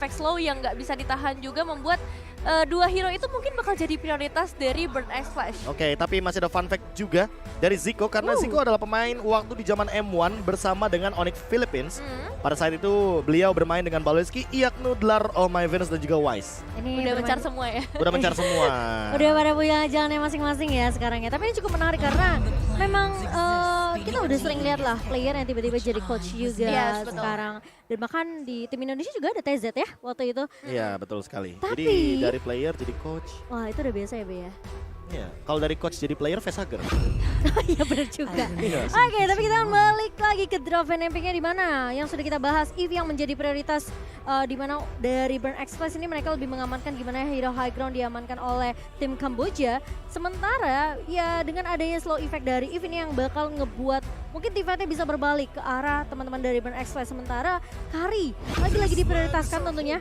efek slow yang nggak bisa ditahan juga membuat dua hero itu mungkin bakal jadi prioritas dari Burn X Flash. Oke, tapi masih ada fun fact juga dari Zico karena Zico adalah pemain waktu di zaman M1 bersama dengan Onyx Philippines. Pada saat itu beliau bermain dengan Baloyski, Iaknu, Dlar, Oh My Venus dan juga Wise. Ini udah mencar semua ya. Udah mencar semua. Udah pada punya jalannya masing-masing ya sekarang ya. Tapi ini cukup menarik karena memang kita udah sering lihat lah player yang tiba-tiba jadi coach juga Yes, betul. sekarang. Dan bahkan di tim Indonesia juga ada TZ ya waktu itu. Iya, betul sekali. Tapi- Jadi dari player jadi coach. Wah itu udah biasa ya Be ya. Iya, kalau dari coach jadi player Vesager. Iya benar juga. Iya. Oke, tapi kita akan balik lagi ke drop and empingnya di mana yang sudah kita bahas. Eve yang menjadi prioritas di mana dari Burn X Flash ini mereka lebih mengamankan gimana hero high ground diamankan oleh tim Kamboja. Sementara ya dengan adanya slow effect dari Eve ini yang bakal ngebuat mungkin teamfightnya bisa berbalik ke arah teman-teman dari Burn X Flash. Sementara Kari lagi-lagi diprioritaskan tentunya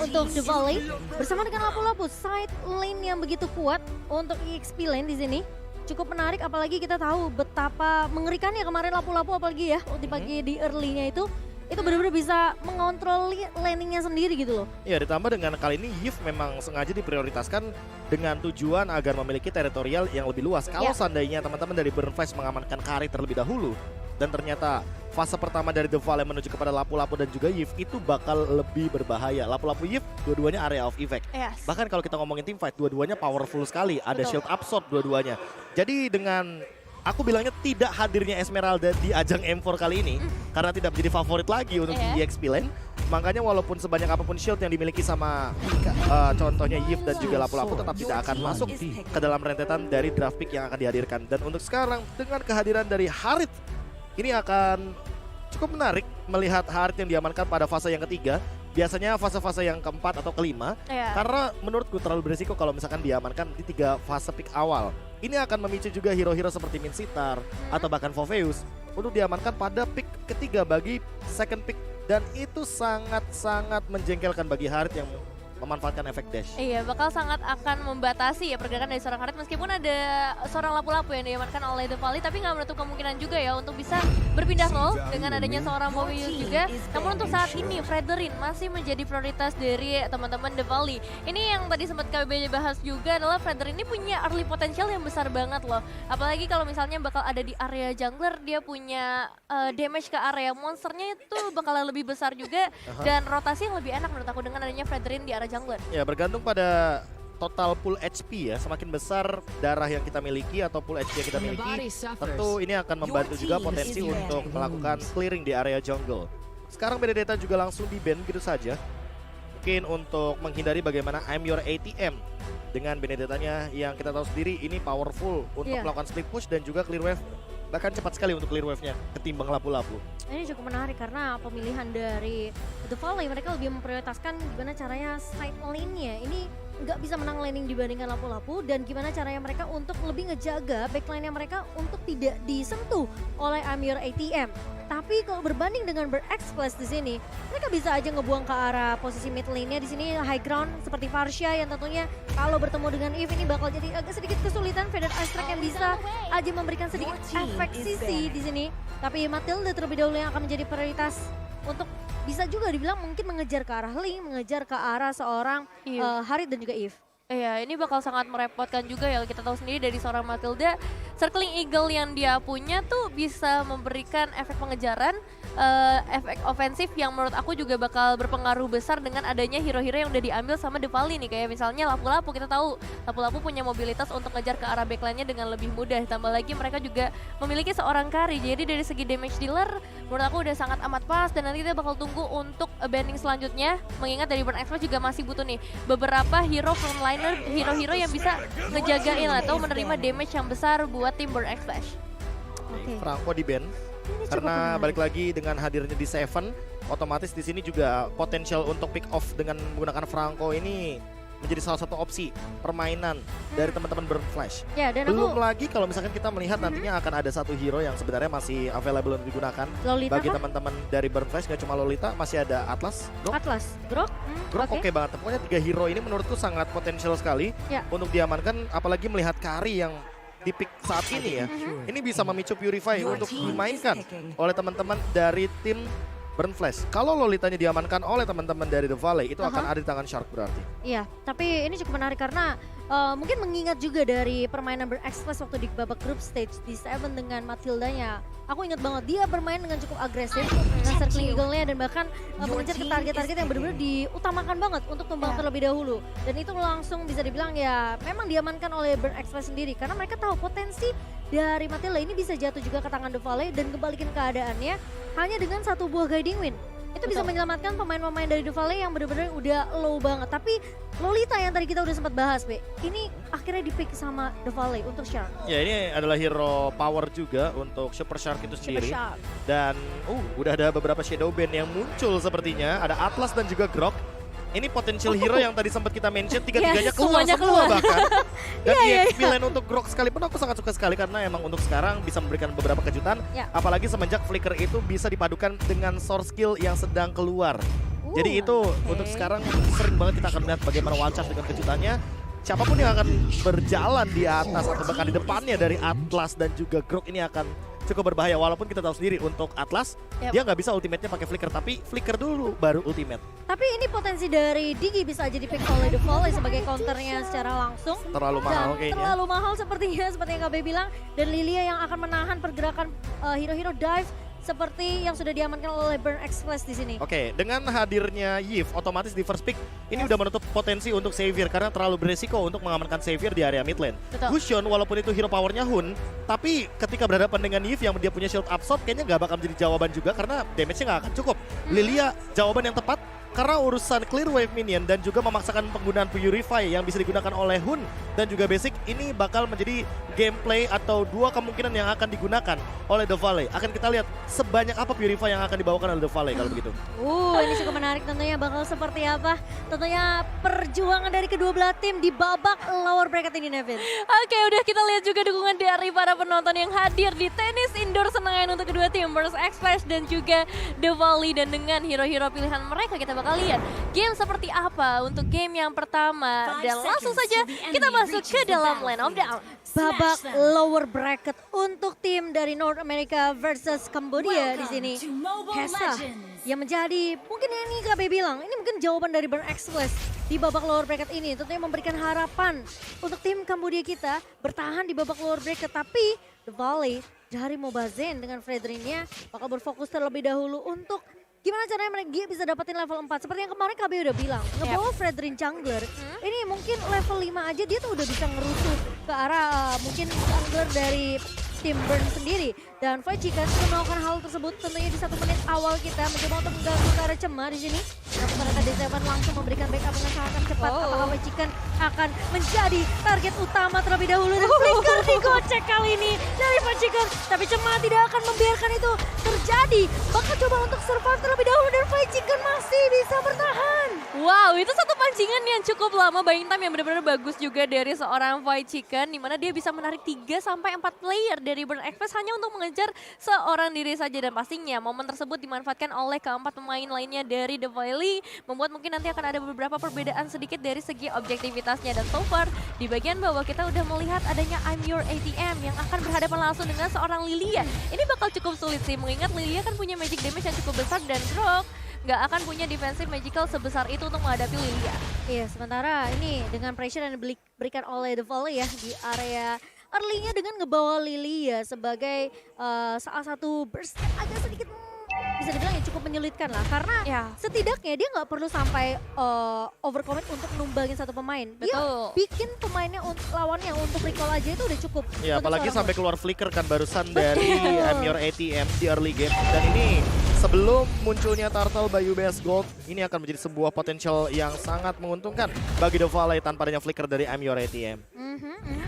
untuk The Valley bersama dengan lapu-lapu side lane yang begitu kuat untuk EXP lane di sini. Cukup menarik apalagi kita tahu betapa mengerikannya kemarin lapu-lapu apalagi ya di pagi di early-nya itu benar-benar bisa mengontrol landingnya sendiri gitu loh. Ya, ditambah dengan kali ini Yves memang sengaja diprioritaskan dengan tujuan agar memiliki teritorial yang lebih luas. Kalau seandainya teman-teman dari Burn Flash mengamankan Kari terlebih dahulu dan ternyata fase pertama dari The Valley menuju kepada lapu-lapu dan juga Yves itu bakal lebih berbahaya. Lapu-lapu Yves dua-duanya area of effect. Yes. Bahkan kalau kita ngomongin team fight dua-duanya powerful sekali. Ada Betul. shield absorb dua-duanya. Jadi dengan aku bilangnya tidak hadirnya Esmeralda di ajang M4 kali ini karena tidak menjadi favorit lagi untuk di EXP lane. Makanya walaupun sebanyak apapun shield yang dimiliki sama contohnya Yves dan juga lapu-lapu tetap tidak akan masuk ke dalam rentetan dari draft pick yang akan dihadirkan. Dan untuk sekarang dengan kehadiran dari Harit ini akan cukup menarik melihat Harit yang diamankan pada fase yang ketiga. Biasanya fase-fase yang keempat atau kelima, Iya. karena menurutku terlalu berisiko kalau misalkan diamankan di 3 fase pick awal. Ini akan memicu juga hero-hero seperti Minsitar atau bahkan Foveus untuk diamankan pada pick ketiga bagi second pick. Dan itu sangat-sangat menjengkelkan bagi Harit yang memanfaatkan efek dash. Iya, bakal sangat akan membatasi ya pergerakan dari seorang Harit meskipun ada seorang lapu-lapu yang diamankan oleh The Valley, tapi nggak menutup kemungkinan juga ya untuk bisa berpindah role dengan adanya seorang Foveus juga. Namun untuk saat ini Fredrin masih menjadi prioritas dari teman-teman The Valley. Ini yang tadi sempat KBB bahas juga adalah Fredrin ini punya early potential yang besar banget loh. Apalagi kalau misalnya bakal ada di area jungler, dia punya damage ke area monsternya itu bakal lebih besar juga dan rotasi yang lebih enak menurut aku dengan adanya Fredrin di area jungler. Ya, bergantung pada total pool HP ya. Semakin besar darah yang kita miliki atau pool HP yang kita miliki, tentu ini akan membantu juga potensi untuk melakukan clearing di area jungle. Sekarang Benedetta juga langsung di-ban gitu saja. Mungkin untuk menghindari bagaimana I'm your ATM. Dengan Benedettanya yang kita tahu sendiri ini powerful untuk melakukan split push dan juga clear wave. Bahkan cepat sekali untuk clear wave-nya ketimbang lapu-lapu. Ini cukup menarik karena pemilihan dari The Valley mereka lebih memprioritaskan gimana caranya side lane-nya. Ini nggak bisa menang laning dibandingkan lapu-lapu dan gimana caranya mereka untuk lebih ngejaga backline-nya mereka untuk tidak disentuh oleh Amir ATM. Tapi kalau berbanding dengan Ber-X Plus di sini, mereka bisa aja ngebuang ke arah posisi mid lane-nya di sini high ground seperti Varsha yang tentunya kalau bertemu dengan Eve ini bakal jadi agak sedikit kesulitan. Feather Ice Track yang bisa aja memberikan sedikit efek sisi di sini. Tapi Matilda terlebih dahulu yang akan menjadi prioritas untuk bisa juga dibilang mungkin mengejar ke arah Ling, mengejar ke arah seorang Harit dan juga Eve. Iya, ini bakal sangat merepotkan juga ya. Kita tahu sendiri dari seorang Matilda, circling eagle yang dia punya tuh bisa memberikan efek pengejaran, efek ofensif yang menurut aku juga bakal berpengaruh besar dengan adanya hero-hero yang udah diambil sama The Valley nih. Kayak misalnya lapu-lapu, kita tahu lapu-lapu punya mobilitas untuk ngejar ke arah backline-nya dengan lebih mudah. Tambah lagi mereka juga memiliki seorang Kari. Jadi dari segi damage dealer, menurut aku udah sangat amat pas. Dan nanti kita bakal tunggu untuk banding selanjutnya. Mengingat dari Burn X Flash juga masih butuh nih beberapa hero frontliner, hero-hero yang bisa ngejagain atau menerima damage yang besar buat tim Burn X Flash. Oke. Franco di-ban Ini cukup karena menarik. balik lagi dengan hadirnya di Seven, otomatis di sini juga potensial untuk pick off dengan menggunakan Franco ini menjadi salah satu opsi permainan dari teman-teman Burn Flash. Ya, dan Belum aku lagi kalau misalkan kita melihat nantinya akan ada satu hero yang sebenarnya masih available untuk digunakan Lolita bagi kah? teman-teman dari Burn Flash. Gak cuma Lolita, masih ada Atlas, Grok. Atlas, Grok. Grok oke banget. Pokoknya 3 hero ini menurutku sangat potensial sekali Ya. untuk diamankan, apalagi melihat Kari yang di pick saat ini ya. Ini bisa memicu Purify untuk dimainkan oleh teman-teman dari tim Burn Flash. Kalau Lolitanya diamankan oleh teman-teman dari The Valley, itu akan ada di tangan Shark berarti. Iya, tapi ini cukup menarik karena mungkin mengingat juga dari permainan Burn Express waktu di babak group stage di Seven dengan Matildanya. Aku ingat banget dia bermain dengan cukup agresif dengan circling eagle-nya dan bahkan mengejar ke target-target yang benar-benar diutamakan banget untuk tumbang terlebih dahulu. Dan itu langsung bisa dibilang ya memang diamankan oleh Burn Express sendiri karena mereka tahu potensi dari Matilda ini bisa jatuh juga ke tangan The Valley dan kembalikan keadaannya hanya dengan satu buah guiding wind. Itu bisa menyelamatkan pemain-pemain dari The Valley yang benar-benar udah low banget. Tapi Lolita yang tadi kita udah sempat bahas, Be, ini akhirnya di-pick sama The Valley untuk Shark. Ya ini adalah hero power juga untuk Super Shark itu sendiri. Dan udah ada beberapa Shadow Band yang muncul sepertinya. Ada Atlas dan juga Grok. Ini potential hero yang tadi sempat kita mention, tiga-tiganya keluar semua bahkan. Dan EXP lane untuk Grok sekalipun aku sangat suka sekali karena emang untuk sekarang bisa memberikan beberapa kejutan. Apalagi semenjak Flicker itu bisa dipadukan dengan source skill yang sedang keluar. Jadi itu untuk sekarang sering banget kita akan melihat bagaimana one shot dengan kejutannya. Siapapun yang akan berjalan di atas atau bahkan di depannya dari Atlas dan juga Grok ini akan cukup berbahaya. Walaupun kita tahu sendiri untuk Atlas dia nggak bisa ultimate-nya pakai Flicker, tapi Flicker dulu baru ultimate. Tapi ini potensi dari Digi bisa jadi pick oleh The Valley sebagai counternya secara langsung. Terlalu mahal kayaknya. Terlalu mahal sepertinya seperti yang KB bilang. Dan Lilia yang akan menahan pergerakan hero-hero dive seperti yang sudah diamankan oleh Burn Express di sini. Oke, dengan hadirnya Yves, otomatis di first pick ini udah menutup potensi untuk Xavier karena terlalu beresiko untuk mengamankan Xavier di area mid lane. Gusion walaupun itu hero powernya Hun, tapi ketika berhadapan dengan Yves yang dia punya shield absorb kayaknya nggak bakal menjadi jawaban juga karena damage-nya nggak akan cukup. Lilia jawaban yang tepat karena urusan clear wave minion dan juga memaksakan penggunaan Purify yang bisa digunakan oleh Hun dan juga Basic, ini bakal menjadi gameplay atau dua kemungkinan yang akan digunakan oleh The Valley. Akan kita lihat sebanyak apa Purify yang akan dibawakan oleh The Valley kalau begitu. Ini cukup menarik tentunya, bakal seperti apa tentunya perjuangan dari kedua belah tim di babak lower bracket ini, Nevin. Oke, udah kita lihat juga dukungan dari para penonton yang hadir di tenis indoor Senayan untuk kedua tim, Burn Express dan juga The Valley. Dan dengan hero-hero pilihan mereka kita bakal lihat game seperti apa untuk game yang pertama. Dan langsung saja kita masuk ke dalam Land of Dawn. Babak lower bracket untuk tim dari North America versus Cambodia di sini. Hesa yang menjadi mungkin yang ini KB bilang, ini mungkin jawaban dari Burn Express di babak lower bracket ini. Tentunya memberikan harapan untuk tim Cambodia kita bertahan di babak lower bracket. Tapi The Valley dari Mobazen dengan Fredrin-nya bakal berfokus terlebih dahulu untuk gimana caranya mereka bisa dapetin level 4. Seperti yang kemarin KB udah bilang, ngebawa Fredrin jungler, ini mungkin level 5 aja dia tuh udah bisa ngerusuh ke arah mungkin jungler dari tim Burn sendiri. Dan Voichikan sudah melakukan hal tersebut tentunya di 1 menit awal kita mencoba untuk mengganggu ke arah Cema di sini. Namun mereka di Seven langsung memberikan backup dengan sangat cepat. Apakah Voichikan akan menjadi target utama terlebih dahulu, dan Flicker digocek kali ini dari Voichikan. Tapi Cema tidak akan membiarkan itu terjadi. Bakal coba untuk survive terlebih dahulu dan Voichikan masih bisa bertahan. Wow, itu satu pancingan yang cukup lama, buying time yang benar-benar bagus juga dari seorang Voichikan, di mana dia bisa menarik 3 sampai 4 player dari Burn Express hanya untuk mengejar seorang diri saja. Dan pastinya momen tersebut dimanfaatkan oleh keempat pemain lainnya dari The Valley, membuat mungkin nanti akan ada beberapa perbedaan sedikit dari segi objektivitasnya. Dan so far di bagian bawah kita udah melihat adanya I'm Your ATM yang akan berhadapan langsung dengan seorang Lilia. Ini bakal cukup sulit sih, mengingat Lilia kan punya magic damage yang cukup besar dan Grok nggak akan punya defensive magical sebesar itu untuk menghadapi Lilia. Iya, sementara ini dengan pressure yang diberikan oleh The Valley ya di area early-nya dengan ngebawa Lilia sebagai salah satu burst agak sedikit bisa dibilang ya cukup menyulitkan lah. Karena setidaknya dia nggak perlu sampai overcommit untuk numbangin satu pemain. Dia bikin pemainnya lawannya untuk recall aja itu udah cukup. Ya apalagi sampai keluar Flicker kan barusan dari I'm Your ATM di early game. Dan ini sebelum munculnya Turtle by UBS Gold, ini akan menjadi sebuah potensial yang sangat menguntungkan bagi The Valley tanpa adanya Flicker dari I'm Your ATM.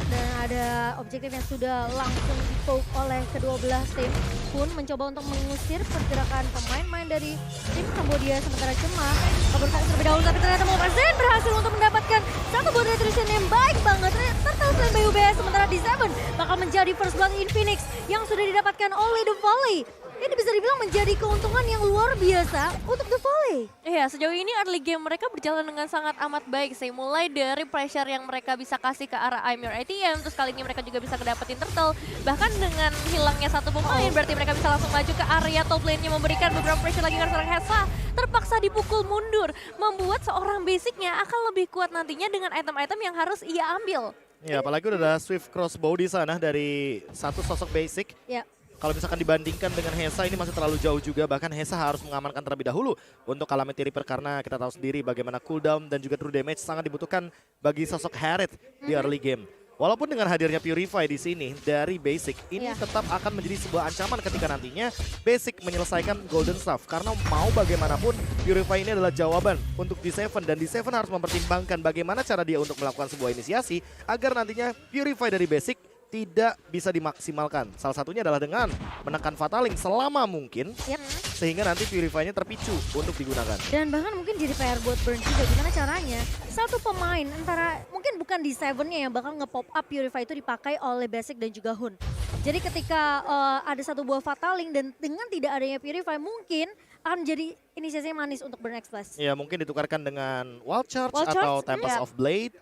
Dan ada objektif yang sudah langsung di-poke oleh kedua belah tim pun mencoba untuk mengusir pergerakan pemain-pemain dari tim Cambodia. Sementara Cema berfokus terlebih dahulu, tapi ternyata Mobazen berhasil untuk mendapatkan satu buat retribution yang baik banget. Turtle Flame by UBS, sementara di Seven bakal menjadi first blood in Phoenix yang sudah didapatkan oleh The Valley. ini bisa dibilang menjadi keuntungan yang luar biasa untuk The Volley. Iya, sejauh ini early game mereka berjalan dengan sangat amat baik sih. Mulai dari pressure yang mereka bisa kasih ke arah I'm Your ATM, terus kali ini mereka juga bisa kedapetin turtle. Bahkan dengan hilangnya satu pemain, berarti mereka bisa langsung maju ke area top lane-nya, memberikan beberapa pressure lagi ke seorang Hesa. Terpaksa dipukul mundur, membuat seorang basicnya akan lebih kuat nantinya dengan item-item yang harus ia ambil. Ya, apalagi udah ada Swift Crossbow di sana dari satu sosok basic. Ya. Kalau misalkan dibandingkan dengan Hesa ini masih terlalu jauh juga, bahkan Hesa harus mengamankan terlebih dahulu untuk Calamity Reaper karena kita tahu sendiri bagaimana cooldown dan juga true damage sangat dibutuhkan bagi sosok Harith di early game. Walaupun dengan hadirnya Purify di sini dari Basic, ini tetap akan menjadi sebuah ancaman ketika nantinya Basic menyelesaikan Golden Staff. Karena mau bagaimanapun Purify ini adalah jawaban untuk D7 dan D7 harus mempertimbangkan bagaimana cara dia untuk melakukan sebuah inisiasi agar nantinya Purify dari Basic tidak bisa dimaksimalkan. Salah satunya adalah dengan menekan Fataling selama mungkin, sehingga nanti Purify-nya terpicu untuk digunakan. Dan bahkan mungkin jadi PR buat Burn juga, gimana caranya satu pemain antara mungkin bukan di Seven-nya yang bakal nge-pop up Purify itu dipakai oleh Basic dan juga Hun. Jadi ketika ada satu buah Fataling dan dengan tidak adanya Purify mungkin akan menjadi inisiasinya manis untuk Burn X Plus. Ya mungkin ditukarkan dengan Wild Charge atau Tempest of Blade.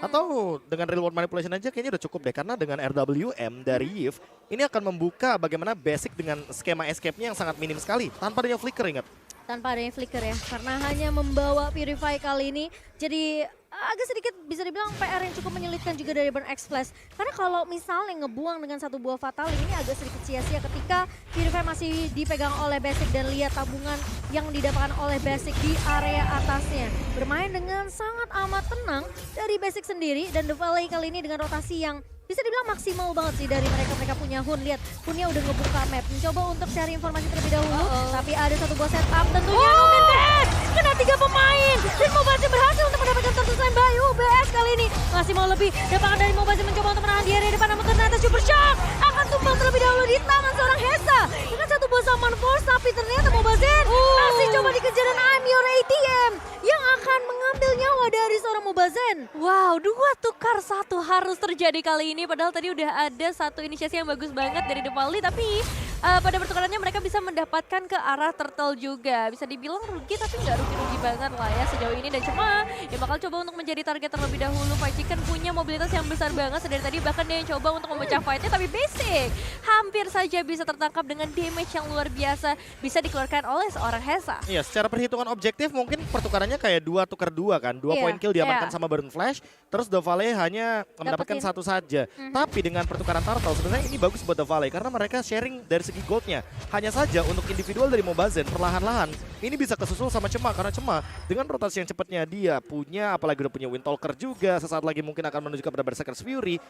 Atau dengan real world manipulation aja kayaknya udah cukup deh. Karena dengan RWM dari Yves, ini akan membuka bagaimana Basic dengan skema escape-nya yang sangat minim sekali. Tanpa adanya flicker, ingat. Tanpa adanya flicker ya, karena hanya membawa Purify kali ini. Jadi agak sedikit bisa dibilang PR yang cukup menyulitkan juga dari Burn X Plus. Karena kalau misalnya ngebuang dengan satu buah Fataling ini agak sedikit sia-sia ketika Purify masih dipegang oleh Basic dan lihat tabungan yang didapatkan oleh Basic di area atasnya. Bermain dengan sangat amat tenang dari Basic sendiri dan The Volley kali ini dengan rotasi yang bisa dibilang maksimal banget sih dari mereka punya Hun. Lihat, Hunnya udah ngebuka map, mencoba untuk cari informasi terlebih dahulu. Tapi ada satu buah setup tentunya Nomen BS kena 3 pemain. Dan Mobazin berhasil untuk mendapatkan turtle slam by UBS kali ini. Masih mau lebih, dapatkan dari Mobazin mencoba untuk menahan di area depan. Namun ternyata Super Shock akan tumbang terlebih dahulu di tangan seorang Hesa. Dengan satu buah Summon Force, tapi ternyata Mobazin masih coba dikejar dan I'm Your ATM yang akan mengambil nyawa dari seorang Mobazin. Wow, 2 tukar 1 harus terjadi kali ini. Padahal tadi udah ada satu inisiasi yang bagus banget dari The Volley, tapi pada pertukarannya mereka bisa mendapatkan ke arah turtle juga. Bisa dibilang rugi tapi nggak rugi-rugi banget lah ya sejauh ini. Dan cuma dia bakal coba untuk menjadi target terlebih dahulu. Fight Chicken punya mobilitas yang besar banget dari tadi, bahkan dia yang coba untuk memecah fightnya, tapi Basic hampir saja bisa tertangkap dengan damage yang luar biasa bisa dikeluarkan oleh seorang Hesa. Iya, secara perhitungan objektif mungkin pertukarannya kayak 2 tukar 2 kan. 2 point kill diamankan sama Burn Flash, terus The Volley hanya mendapatkan 1 saja. Tapi dengan pertukaran turtle sebenarnya ini bagus buat The Volley karena mereka sharing dari segi goldnya. Hanya saja untuk individual dari Mobazin perlahan-lahan ini bisa kesusul sama Cema, karena Cema dengan rotasi yang cepatnya dia punya, apalagi udah punya Windtalker juga, sesaat lagi mungkin akan menuju kepada Berserker's Fury.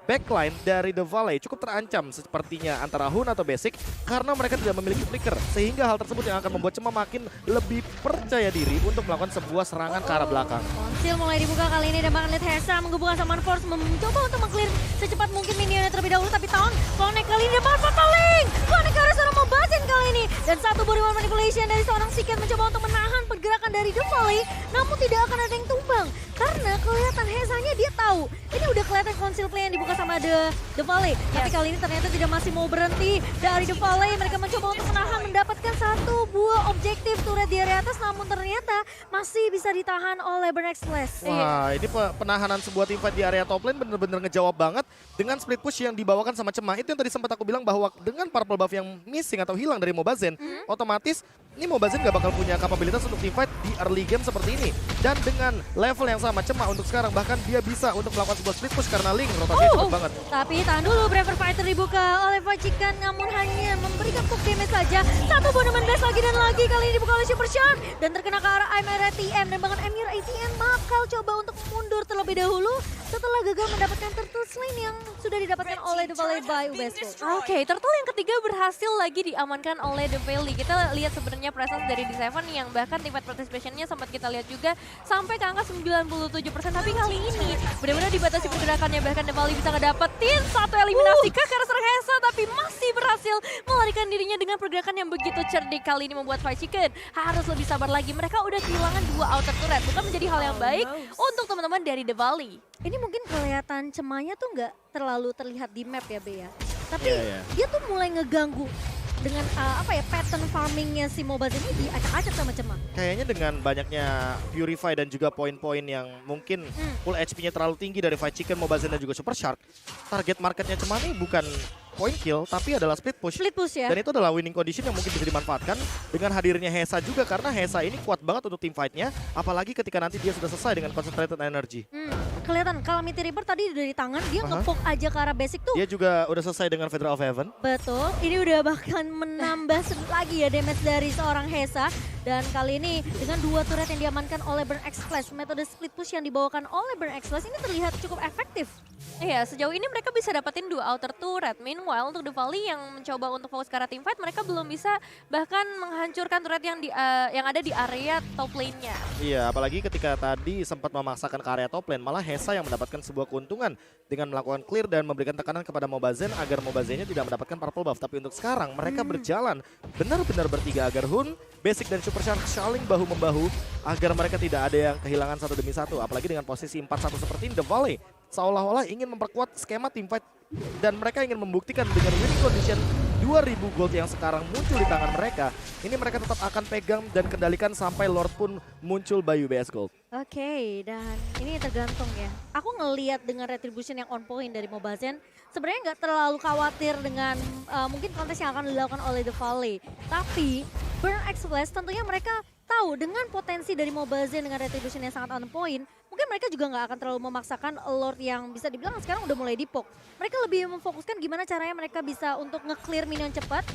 Backline dari The Volley cukup terancam sepertinya antara Hun atau Basic karena mereka tidak memiliki flicker, sehingga hal tersebut yang akan membuat Cema makin lebih percaya diri untuk melakukan sebuah serangan ke arah belakang. Konsil mulai dibuka kali ini dan bahkan lihat Hesa menggabungkan Summon Force mencoba untuk mengclear secepat mungkin minionnya terlebih dahulu, tapi Town connect kali ini dapat Fataling. Connect ke arah seorang Mobazin kali ini dan satu body manipulation dari seorang Siket mencoba untuk menahan pergerakan dari The Volley, namun tidak akan ada yang tumbang karena kelihatan Hesanya dia tahu ini udah kelihatan Conceal play yang dibuka sama The Volley. Tapi kali ini ternyata tidak masih mau berhenti dari The Volley. Mereka mencoba untuk menahan, mendapatkan satu buah objektif turret di area atas, namun ternyata masih bisa ditahan oleh Burn X Plus. Wah, ini penahanan sebuah tim fight di area top lane bener-bener ngejawab banget dengan split push yang dibawakan sama Cema. Itu yang tadi sempat aku bilang bahwa dengan purple buff yang missing atau hilang dari Mobazin, otomatis ini Mobazin gak bakal punya kapabilitas untuk team fight di early game seperti ini. Dan dengan level yang sama Cema untuk sekarang, bahkan dia bisa untuk melakukan sebuah split push karena Link rotasinya cepet banget. Tapi tahan dulu, Braver Fighter dibuka oleh Fight Chicken, namun hanya memberikan poke damage saja. Satu Boneman Blast lagi dan lagi, kali ini dibuka oleh Super Shark dan terkena ke arah I'm Your ATM, dan bahkan I'm Your ATM bakal coba untuk mundur terlebih dahulu setelah gagal mendapatkan turtle slam yang sudah didapatkan oleh The Volley by UBS. Oke, turtle yang ketiga berhasil lagi diamankan oleh The Volley. Kita lihat sebenarnya presence dari D7 yang bahkan tingkat participationnya sempat kita lihat juga sampai ke angka 97%. Tapi kali ini benar-benar dibatasi pergerakannya, bahkan The Volley bisa ngedapetin satu eliminasi ke arah seorang Hesa, tapi masih berhasil melarikan dirinya dengan pergerakan yang begitu cerdik. Kali ini membuat Fight Chicken harus lebih sabar lagi. Mereka udah kehilangan 2 outer turret, bukan menjadi hal yang baik untuk teman-teman dari The Volley. Ini mungkin kelihatan Cemanya tuh nggak terlalu terlihat di map ya, Be ya. Tapi Iya. dia tuh mulai ngeganggu dengan pattern farmingnya si Mobile ini diacak-acak sama Cema. Kayaknya dengan banyaknya Purify dan juga poin-poin yang mungkin full HP-nya terlalu tinggi dari Fight Chicken, Mobile Legends dan juga Super Shark, target marketnya Cema nih bukan point kill tapi adalah split push. Split push ya. Dan itu adalah winning condition yang mungkin bisa dimanfaatkan dengan hadirnya Hesa juga, karena Hesa ini kuat banget untuk team fight-nya, apalagi ketika nanti dia sudah selesai dengan concentrated energy. Kelihatan Calamity Reaper tadi dari tangan dia nge-poke aja ke arah basic tuh. Dia juga udah selesai dengan Federal of Heaven. Betul, ini udah bahkan menambah lagi ya damage dari seorang Hesa. Dan kali ini dengan 2 turret yang diamankan oleh Burn X Flash, metode split push yang dibawakan oleh Burn X Flash ini terlihat cukup efektif. Iya, sejauh ini mereka bisa dapetin 2 outer turret. Meanwhile untuk The Valley yang mencoba untuk fokus ke arah team fight, mereka belum bisa bahkan menghancurkan turret yang ada di area top lane-nya. Iya, apalagi ketika tadi sempat memaksakan ke area top lane, malah Hesa yang mendapatkan sebuah keuntungan dengan melakukan clear dan memberikan tekanan kepada Mobazen agar Mobazennya tidak mendapatkan purple buff. Tapi untuk sekarang mereka berjalan benar-benar bertiga agar Hun, Basic dan Super Shark saling bahu-membahu agar mereka tidak ada yang kehilangan satu demi satu. Apalagi dengan posisi 4-1 seperti ini, The Valley seolah-olah ingin memperkuat skema teamfight dan mereka ingin membuktikan dengan winning condition 2000 gold yang sekarang muncul di tangan mereka. Ini mereka tetap akan pegang dan kendalikan sampai Lord pun muncul by UBS Gold. Oke, dan ini tergantung ya. Aku ngelihat dengan retribution yang on point dari Mobile Legends, sebenarnya nggak terlalu khawatir dengan mungkin kontes yang akan dilakukan oleh The Valley. Tapi Burn X Flash tentunya mereka tahu dengan potensi dari Mobile Legends dengan retribution yang sangat on point, mungkin mereka juga nggak akan terlalu memaksakan Lord yang bisa dibilang sekarang udah mulai dipok. Mereka lebih memfokuskan gimana caranya mereka bisa untuk nge-clear minion cepat,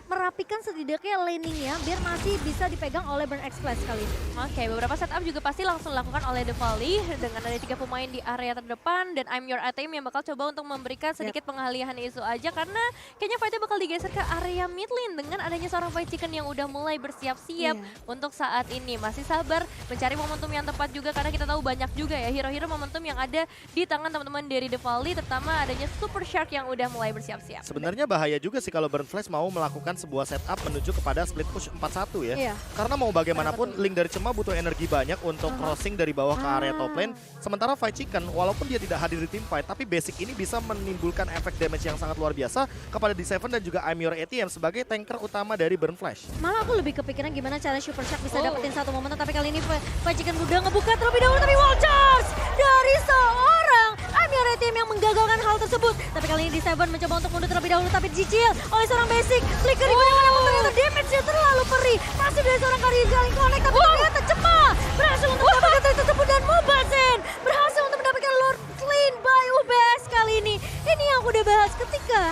merapikan setidaknya laningnya biar masih bisa dipegang oleh Burn X Flash kali ini. Oke, beberapa setup juga pasti langsung dilakukan oleh The Valley dengan ada 3 pemain di area terdepan dan I'm Your ATM yang bakal coba untuk memberikan sedikit pengalihan isu aja karena kayaknya fightnya bakal digeser ke area mid lane dengan adanya seorang Fight Chicken yang udah mulai bersiap-siap untuk saat ini. Masih sabar mencari momentum yang tepat juga karena kita tahu banyak juga ya hero-hero momentum yang ada di tangan teman-teman dari The Valley, terutama adanya Super Shark yang udah mulai bersiap-siap. Sebenarnya bahaya juga sih kalau Burn Flash mau melakukan sebuah setup menuju kepada split push 4-1 ya. Karena mau bagaimanapun link dari Cema butuh energi banyak untuk crossing dari bawah ke area top lane. Sementara Fight Chicken walaupun dia tidak hadir di team fight tapi basic ini bisa menimbulkan efek damage yang sangat luar biasa kepada D7 dan juga I'm Your ATM sebagai tanker utama dari Burn Flash. Malah aku lebih kepikiran gimana cara Super Shark bisa dapetin satu momen, tapi kali ini Fight Chicken udah ngebuka terlebih dahulu tapi wall charge dari seorang I'm Your ATM yang menggagalkan hal tersebut. Tapi kali ini D7 mencoba untuk mundur terlebih dahulu tapi dicicil oleh seorang basic. Flicker digunakan namun ternyata damage-nya terlalu perih. Masih dari seorang Karin Galing Connect tapi ternyata Cema berhasil untuk mendapatkan trik tersebut dan Mobazen berhasil untuk mendapatkan Lord clean by UBS kali ini. Ini yang aku udah bahas ketika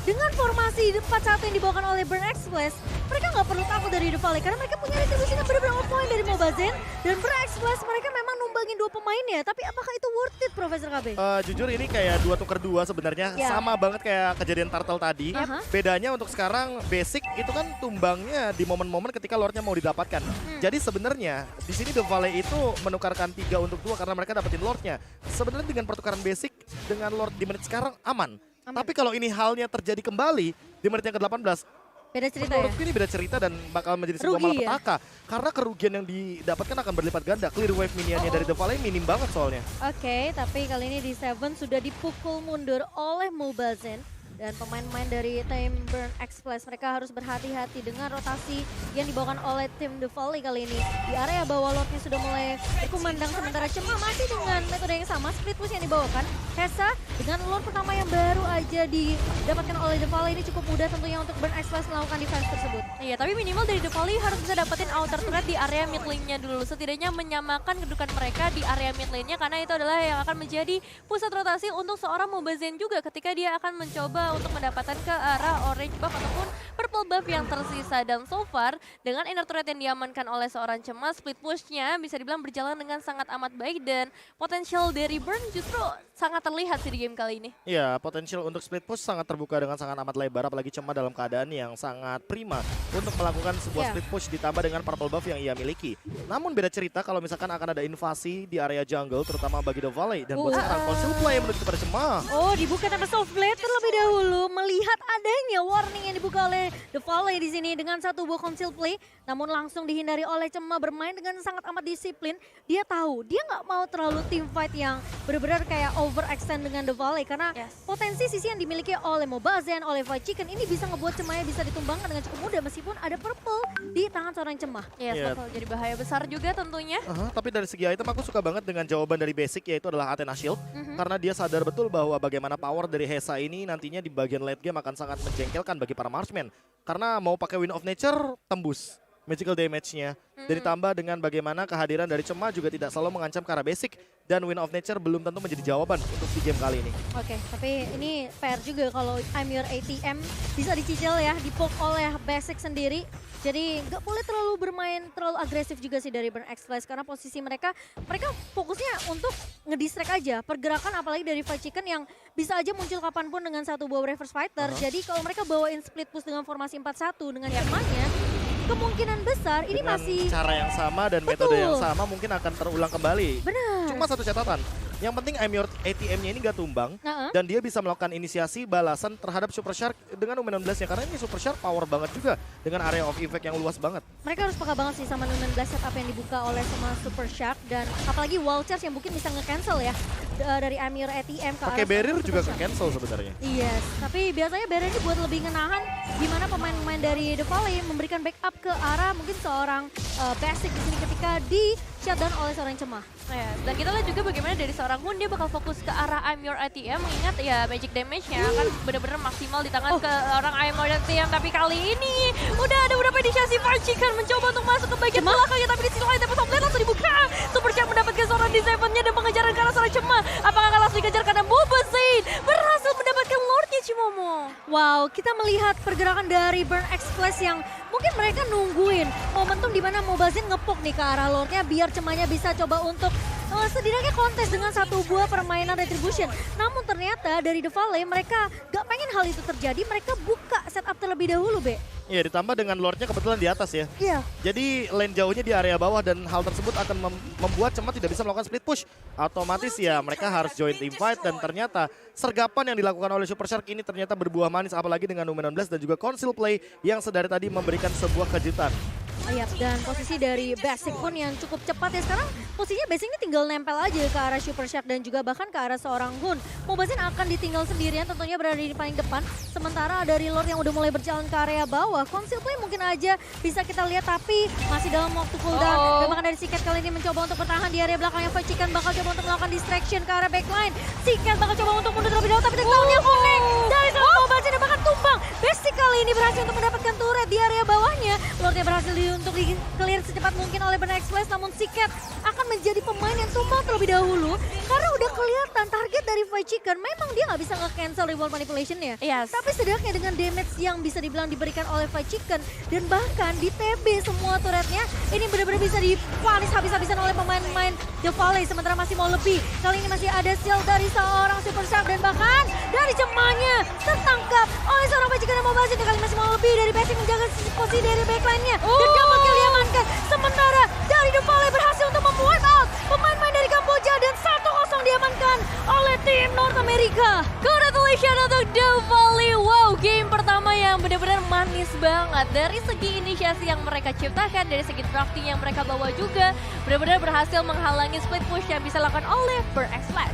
dengan formasi 4-1 yang dibawakan oleh Burn X Flash, mereka nggak perlu takut dari The Valley karena mereka punya retribusi yang benar-benar on point dari Mobazen dan Burn X Flash mereka memang numbangin 2 pemainnya. Tapi apakah itu worth it, Profesor KB? Jujur ini kayak 2 tuker 2 sebenarnya, sama banget kayak kejadian Turtle tadi. Bedanya untuk sekarang basic itu kan tumbangnya di momen-momen ketika Lordnya mau didapatkan. Jadi sebenarnya di sini The Valley itu menukarkan 3 untuk 2 karena mereka dapetin Lordnya. Sebenarnya dengan pertukaran basic dengan Lord di menit sekarang aman. Tapi kalau ini halnya terjadi kembali di menit yang ke-18, beda cerita menurutku ini beda cerita dan bakal menjadi sebuah malapetaka. Karena kerugian yang didapatkan akan berlipat ganda. Clear wave minionnya dari The Valley minim banget soalnya. Oke, tapi kali ini D7 sudah dipukul mundur oleh Mobazen. Dan pemain-pemain dari tim Burn X Flash mereka harus berhati-hati dengan rotasi yang dibawakan oleh tim The Valley kali ini. Di area bawah Lordnya sudah mulai berkumandang sementara Cema masih dengan metode yang sama, split push yang dibawakan. Hesa dengan Lord pertama yang baru aja didapatkan oleh The Valley ini cukup mudah tentunya untuk Burn X Flash melakukan defense tersebut. Iya, tapi minimal dari The Valley harus bisa dapetin outer turret di area mid lane-nya dulu. Setidaknya menyamakan kedudukan mereka di area mid lane-nya karena itu adalah yang akan menjadi pusat rotasi untuk seorang Mobazen juga ketika dia akan mencoba untuk mendapatkan ke arah orange buff ataupun purple buff yang tersisa. Dan so far dengan inner turret yang diamankan oleh seorang Cema, split push-nya bisa dibilang berjalan dengan sangat amat baik dan potensial dari Burn justru sangat terlihat sih di game kali ini. Iya, potensial untuk split push sangat terbuka dengan sangat amat lebar, apalagi Cema dalam keadaan yang sangat prima untuk melakukan sebuah split push ditambah dengan purple buff yang ia miliki. Namun beda cerita kalau misalkan akan ada invasi di area jungle terutama bagi The Valley dan buat sekarang conceal play menuju kepada Cema. Oh, dibuka tanpa soft blade terlebih dahulu melihat adanya warning yang dibuka oleh The Volley di sini dengan satu buah conceal play, namun langsung dihindari oleh Cema bermain dengan sangat amat disiplin. Dia tahu dia nggak mau terlalu team fight yang benar-benar kayak overextend dengan The Volley karena potensi sisi yang dimiliki oleh Mobazen, oleh Fight Chicken ini bisa ngebuat Cemanya bisa ditumbangkan dengan cukup mudah meskipun ada purple di tangan seorang Cema. Yes, bakal jadi bahaya besar juga tentunya. Tapi dari segi item aku suka banget dengan jawaban dari basic yaitu adalah Athena Shield. Karena dia sadar betul bahwa bagaimana power dari Hesa ini nantinya di bagian late game akan sangat menjengkelkan bagi para marksman. Karena mau pakai Wind of Nature tembus magical damage-nya. Dan ditambah dengan bagaimana kehadiran dari Cema juga tidak selalu mengancam ke arah basic. Dan Wind of Nature belum tentu menjadi jawaban untuk di game kali ini. Oke, tapi ini fair juga kalau I'm Your ATM bisa dicicil ya, dipok oleh basic sendiri. Jadi nggak boleh terlalu bermain terlalu agresif juga sih dari Burn X Flash karena posisi mereka fokusnya untuk ngedistract aja pergerakan apalagi dari Fight Chicken yang bisa aja muncul kapanpun dengan satu buah reverse fighter. Jadi kalau mereka bawain split push dengan formasi 4-1 dengan Cemanya, kemungkinan besar ini Dengan masih cara yang sama dan metode yang sama mungkin akan terulang kembali. benar. Cuma satu catatan, yang penting I'm Your ATM-nya ini nggak tumbang dan dia bisa melakukan inisiasi balasan terhadap Super Shark dengan Luminon Blast-nya karena ini Super Shark power banget juga dengan area of effect yang luas banget. Mereka harus peka banget sih sama Luminon Blast setup yang dibuka oleh sama Super Shark dan apalagi wall charge yang mungkin bisa nge-cancel ya dari I'm Your ATM ke Pakai arah barrier Super juga Shark. ke-cancel sebenarnya. Yes, tapi biasanya barrier ini buat lebih ngenahan di mana pemain-pemain dari The Volley memberikan backup ke arah mungkin seorang basic di sini ketika di shutdown oleh seorang Cema. Ya, dan kita lihat juga bagaimana dari seorang Hun dia bakal fokus ke arah I'm Your ATM mengingat ya magic damage-nya kan benar-benar maksimal di tangan ke orang I'm Your ATM tapi kali ini udah ada beberapa inisiasi Fight Chicken mencoba untuk masuk ke bagian belakangnya tapi di sisi lain dapat top lane langsung dibuka. Super Shark mendapatkan seorang disable-nya dan pengejaran ke arah seorang Cema. Apakah akan langsung dikejar karena Mobazen berhasil mendapatkan Lordnya Cimomo. Wow, kita melihat pergerakan dari Burn X Flash yang mungkin mereka nungguin momentum di mana Mobazen ngepok nih ke arah Lordnya biar Cemanya bisa coba untuk setidaknya kontes dengan satu buah permainan retribution. Namun ternyata dari The Volley mereka gak pengen hal itu terjadi, mereka buka setup terlebih dahulu, Be. Iya, ditambah dengan Lordnya kebetulan di atas ya. Iya. Jadi lane jauhnya di area bawah dan hal tersebut akan membuat Cema tidak bisa melakukan split push. Otomatis ya mereka harus join team fight dan ternyata sergapan yang dilakukan oleh Super Shark ini ternyata berbuah manis apalagi dengan Luminon Blast dan juga conceal play yang sedari tadi memberikan sebuah kejutan. Iya, dan posisi dari Basic pun yang cukup cepat ya sekarang posisinya Basic ini tinggal nempel aja ke arah Super Shark dan juga bahkan ke arah seorang Hun. Mobazen akan ditinggal sendirian tentunya berada di paling depan. Sementara dari Lord yang udah mulai berjalan ke area bawah. Conceal play mungkin aja bisa kita lihat tapi masih dalam waktu cooldown. Dan bahkan dari Siket kali ini mencoba untuk bertahan di area belakangnya. Fight Chicken bakal coba untuk melakukan distraction ke arah backline. Siket bakal coba untuk mundur terlebih dahulu tapi takedown-nya connect dari seorang Mobazen dan bahkan tumbang. Basic kali ini berhasil untuk mendapatkan turret di area bawahnya. Lordnya berhasil untuk di-clear secepat mungkin oleh Burn X Flash, namun Siket akan menjadi pemain yang tumbang terlebih dahulu karena udah kelihatan target dari Fight Chicken memang dia nggak bisa nge-cancel reward manipulation-nya. Yes. Tapi setidaknya dengan damage yang bisa dibilang diberikan oleh Fight Chicken dan bahkan di TB semua turretnya ini benar-benar bisa dipanis habis-habisan oleh pemain-pemain The Volley sementara masih mau lebih. Kali ini masih ada shield dari seorang Super Shark dan bahkan dari Cemanya tertangkap oleh seorang Fight Chicken yang mau bahas kali ini masih mau lebih dari Basic menjaga posisi dari backline-nya dan dapat kill diamankan. Sementara dari The Volley berhasil untuk memwipe out pemain-pemain dari Kamboja dan 1-0 diamankan oleh tim North America. Congratulations untuk The Volley. Wow, game pertama yang benar-benar manis banget. Dari segi inisiasi yang mereka ciptakan, dari segi drafting yang mereka bawa juga, benar-benar berhasil menghalangi split push yang bisa dilakukan oleh Burn X Flash.